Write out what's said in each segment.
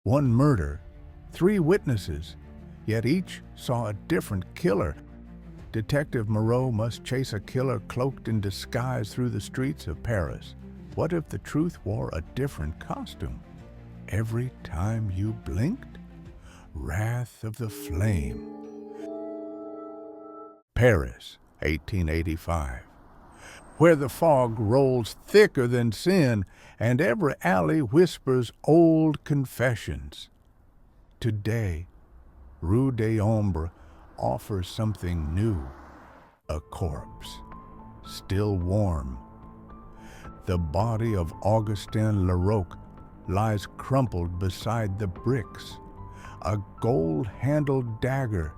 One murder, 3 witnesses, yet each saw a different killer. Detective Moreau must chase a killer cloaked in disguise through the streets of Paris. What if the truth wore a different costume? Every time you blinked? Wrath of the Flame. Paris, 1885. Where the fog rolls thicker than sin and every alley whispers old confessions. Today, Rue des Ombres offers something new, a corpse, still warm. The body of Augustin Larocque lies crumpled beside the bricks, a gold-handled dagger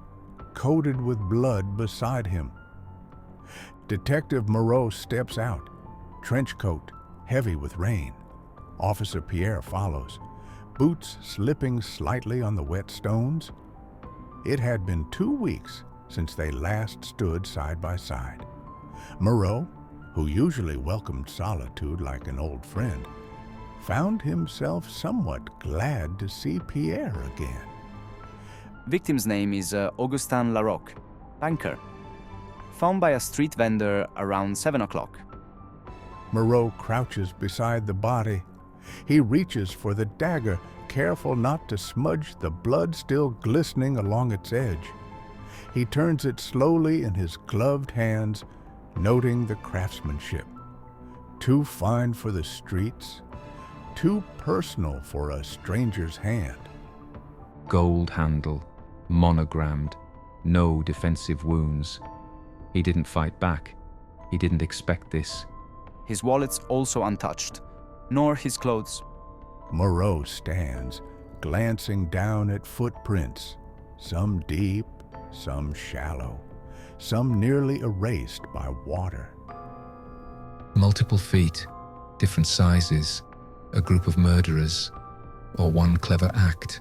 coated with blood beside him. Detective Moreau steps out, trench coat heavy with rain. Officer Pierre follows, boots slipping slightly on the wet stones. It had been 2 weeks since they last stood side by side. Moreau, who usually welcomed solitude like an old friend, found himself somewhat glad to see Pierre again. Victim's name is Augustin Larocque, banker. Found by a street vendor around 7 o'clock. Moreau crouches beside the body. He reaches for the dagger, careful not to smudge the blood still glistening along its edge. He turns it slowly in his gloved hands, noting the craftsmanship. Too fine for the streets, too personal for a stranger's hand. Gold handle, monogrammed, no defensive wounds. He didn't fight back. He didn't expect this. His wallet's also untouched, nor his clothes. Moreau stands, glancing down at footprints, some deep, some shallow, some nearly erased by water. Multiple feet, different sizes, a group of murderers, or one clever act.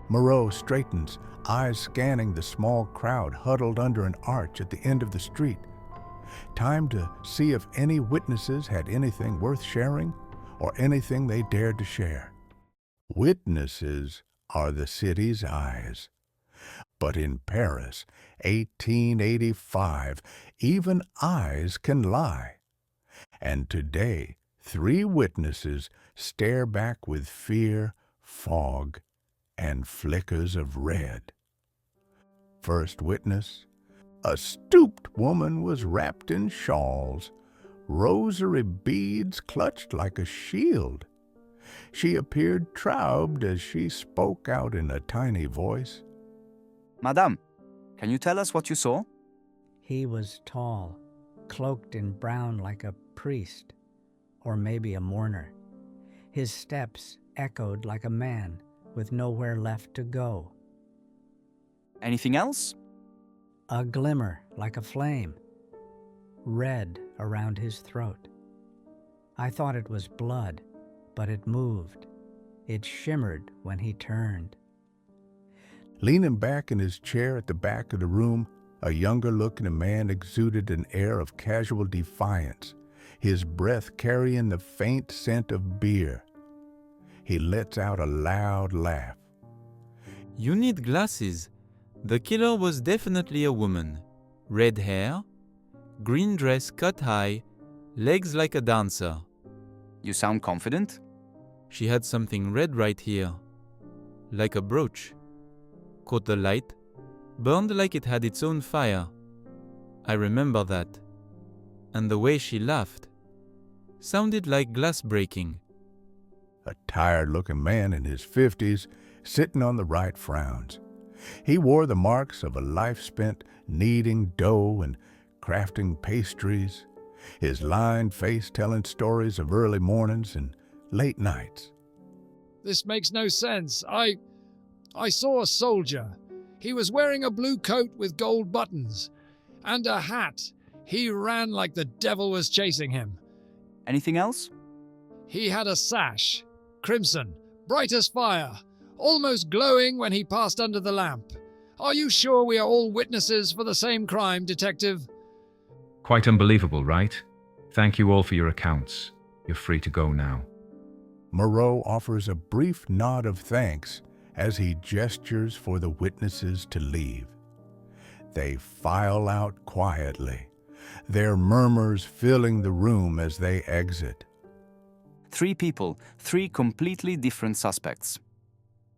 Moreau straightens, eyes scanning the small crowd huddled under an arch at the end of the street. Time to see if any witnesses had anything worth sharing or anything they dared to share. Witnesses are the city's eyes. But in Paris, 1885, even eyes can lie. And today, 3 witnesses stare back with fear, fog, and flickers of red. First witness, a stooped woman was wrapped in shawls, rosary beads clutched like a shield. She appeared traubed as she spoke out in a tiny voice. Madame, can you tell us what you saw? He was tall, cloaked in brown like a priest, or maybe a mourner. His steps echoed like a man with nowhere left to go. Anything else? A glimmer like a flame, red around his throat. I thought it was blood, but it moved. It shimmered when he turned. Leaning back in his chair at the back of the room, a younger-looking man exuded an air of casual defiance, his breath carrying the faint scent of beer. He lets out a loud laugh. You need glasses. The killer was definitely a woman. Red hair, green dress cut high, legs like a dancer. You sound confident? She had something red right here, like a brooch. Caught the light, burned like it had its own fire. I remember that. And the way she laughed sounded like glass breaking. A tired-looking man in his 50s, sitting on the right, frowns. He wore the marks of a life spent kneading dough and crafting pastries, his lined face telling stories of early mornings and late nights. This makes no sense. I saw a soldier. He was wearing a blue coat with gold buttons and a hat. He ran like the devil was chasing him. Anything else? He had a sash, crimson, bright as fire, almost glowing when he passed under the lamp. Are you sure we are all witnesses for the same crime, Detective? Quite unbelievable, right? Thank you all for your accounts. You're free to go now. Moreau offers a brief nod of thanks as he gestures for the witnesses to leave. They file out quietly, their murmurs filling the room as they exit. 3 people, 3 completely different suspects.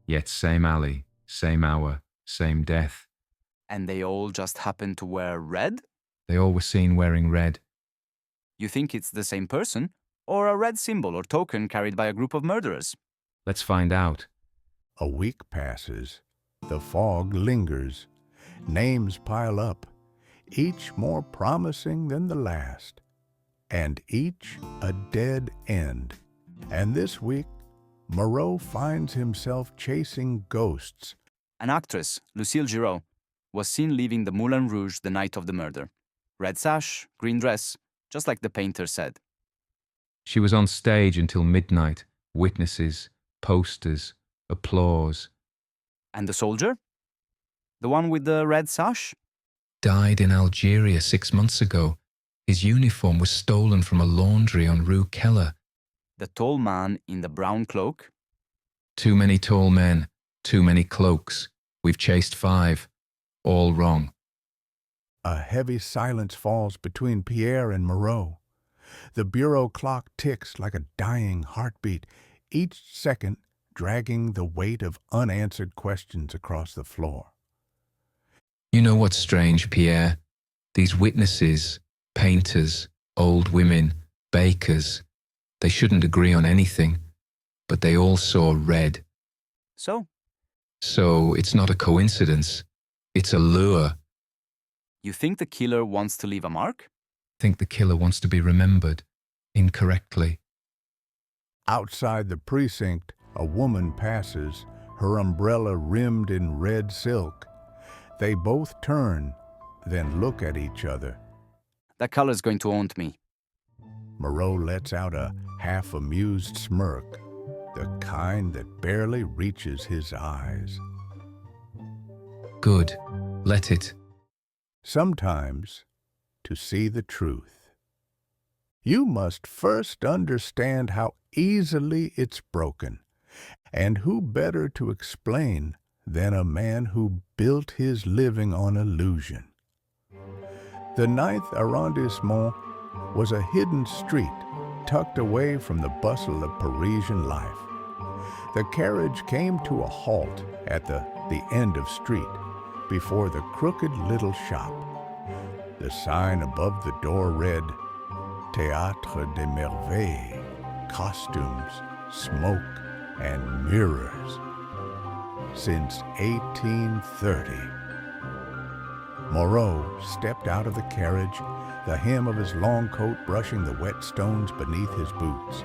Yet same alley, same hour, same death. And they all just happen to wear red? They all were seen wearing red. You think it's the same person? Or a red symbol or token carried by a group of murderers? Let's find out. A week passes. The fog lingers. Names pile up, each more promising than the last, and each a dead end. And this week, Moreau finds himself chasing ghosts. An actress, Lucille Giraud, was seen leaving the Moulin Rouge the night of the murder. Red sash, green dress, just like the painter said. She was on stage until midnight. Witnesses, posters, applause. And the soldier? The one with the red sash? Died in Algeria 6 months ago. His uniform was stolen from a laundry on Rue Keller. The tall man in the brown cloak? Too many tall men, too many cloaks. We've chased 5. All wrong. A heavy silence falls between Pierre and Moreau. The bureau clock ticks like a dying heartbeat, each second dragging the weight of unanswered questions across the floor. You know what's strange, Pierre? These witnesses, painters, old women, bakers, they shouldn't agree on anything, but they all saw red. So? So it's not a coincidence. It's a lure. You think the killer wants to leave a mark? I think the killer wants to be remembered incorrectly. Outside the precinct, a woman passes, her umbrella rimmed in red silk. They both turn, then look at each other. That color's going to haunt me. Moreau lets out a half-amused smirk, the kind that barely reaches his eyes. Good. Let it. Sometimes, to see the truth, you must first understand how easily it's broken, and who better to explain than a man who built his living on illusion. The 9th arrondissement was a hidden street tucked away from the bustle of Parisian life. The carriage came to a halt at the end of street, before the crooked little shop. The sign above the door read, Théâtre des Merveilles, costumes, smoke, and mirrors. Since 1830. Moreau stepped out of the carriage, the hem of his long coat brushing the wet stones beneath his boots.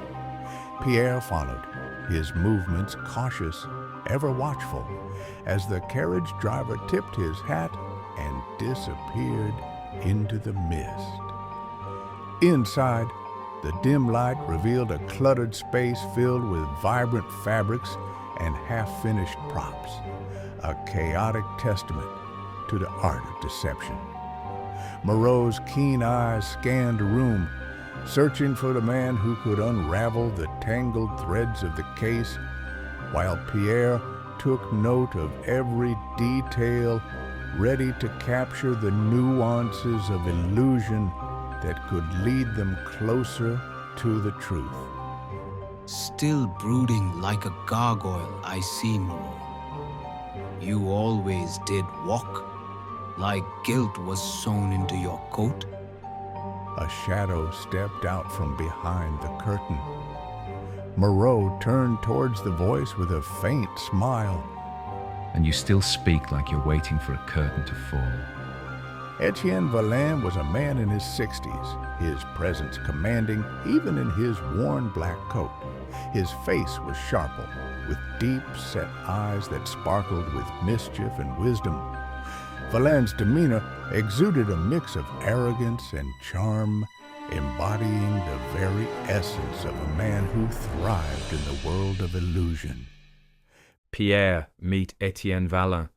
Pierre followed, his movements cautious, ever watchful, as the carriage driver tipped his hat and disappeared into the mist. Inside, the dim light revealed a cluttered space filled with vibrant fabrics and half-finished props, a chaotic testament to the art of deception. Moreau's keen eyes scanned the room, searching for the man who could unravel the tangled threads of the case, while Pierre took note of every detail, ready to capture the nuances of illusion that could lead them closer to the truth. Still brooding like a gargoyle, I see, Moreau. You always did walk, like guilt was sewn into your coat. A shadow stepped out from behind the curtain. Moreau turned towards the voice with a faint smile. And you still speak like you're waiting for a curtain to fall. Etienne Valin was a man in his 60s, his presence commanding even in his worn black coat. His face was sharp, with deep-set eyes that sparkled with mischief and wisdom. Valin's demeanor exuded a mix of arrogance and charm, embodying the very essence of a man who thrived in the world of illusion. Pierre, meet Etienne Valin,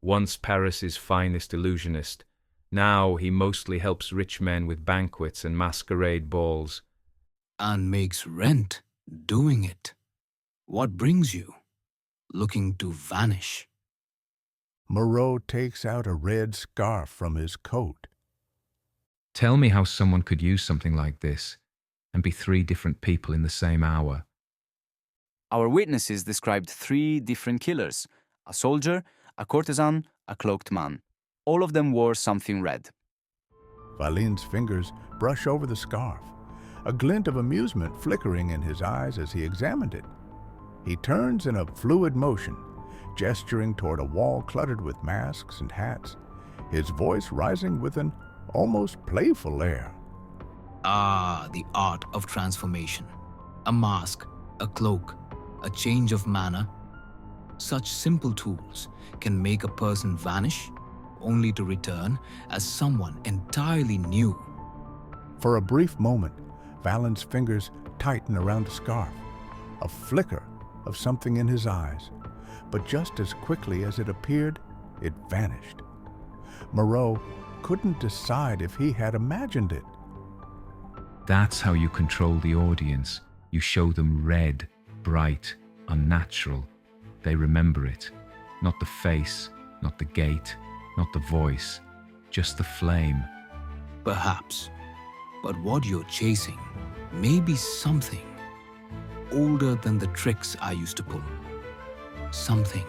once Paris's finest illusionist. Now he mostly helps rich men with banquets and masquerade balls. And makes rent doing it. What brings you? Looking to vanish? Moreau takes out a red scarf from his coat. Tell me how someone could use something like this and be 3 different people in the same hour. Our witnesses described 3 different killers: a soldier, a courtesan, a cloaked man. All of them wore something red. Valin's fingers brush over the scarf, a glint of amusement flickering in his eyes as he examined it. He turns in a fluid motion, gesturing toward a wall cluttered with masks and hats, his voice rising with an almost playful air. Ah, the art of transformation. A mask, a cloak, a change of manner. Such simple tools can make a person vanish, only to return as someone entirely new. For a brief moment, Valin's fingers tighten around the scarf, a flicker of something in his eyes, but just as quickly as it appeared, it vanished. Moreau couldn't decide if he had imagined it. That's how you control the audience. You show them red, bright, unnatural. They remember it. Not the face, not the gait, not the voice, just the flame. Perhaps. But what you're chasing may be something older than the tricks I used to pull. Something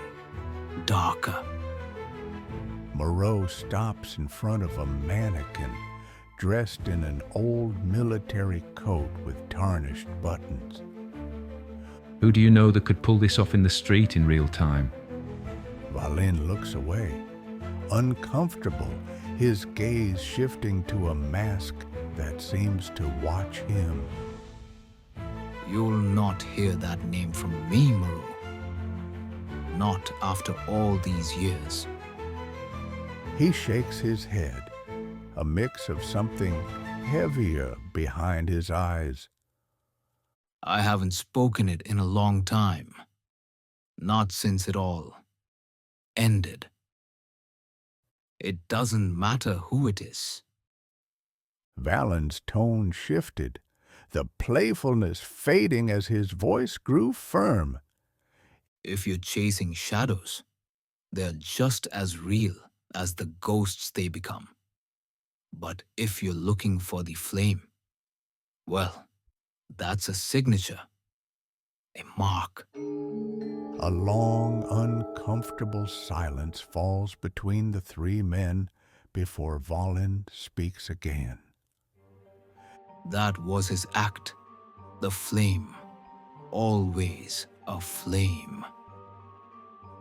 darker. Moreau stops in front of a mannequin dressed in an old military coat with tarnished buttons. Who do you know that could pull this off in the street in real time? Valin looks away, uncomfortable, his gaze shifting to a mask that seems to watch him. You'll not hear that name from me, Moreau. Not after all these years. He shakes his head, a mix of something heavier behind his eyes. I haven't spoken it in a long time. Not since it all ended. It doesn't matter who it is. Valin's tone shifted, the playfulness fading as his voice grew firm. If you're chasing shadows, they're just as real as the ghosts they become. But if you're looking for the flame, well, that's a signature, a mark. A long, uncomfortable silence falls between the 3 men before Valin speaks again. That was his act, the flame, always a flame.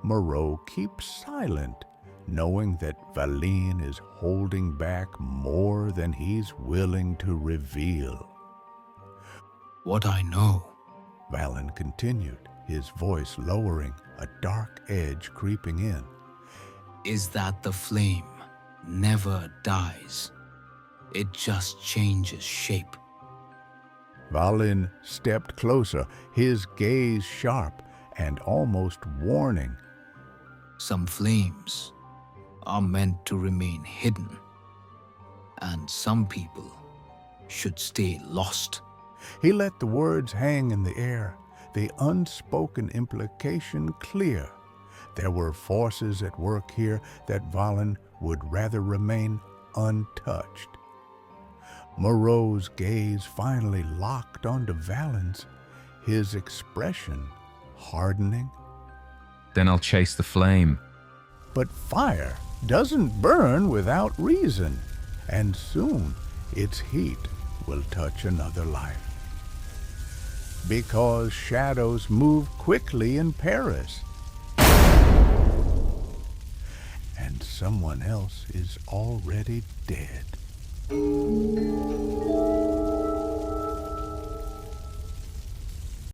Moreau keeps silent, knowing that Valin is holding back more than he's willing to reveal. What I know, Valin continued, his voice lowering, a dark edge creeping in, is that the flame never dies. It just changes shape. Valin stepped closer, his gaze sharp and almost warning. Some flames are meant to remain hidden, and some people should stay lost. He let the words hang in the air, the unspoken implication clear. There were forces at work here that Valin would rather remain untouched. Moreau's gaze finally locked onto Valin's, his expression hardening. Then I'll chase the flame. But fire doesn't burn without reason, and soon its heat will touch another life. Because shadows move quickly in Paris, and someone else is already dead.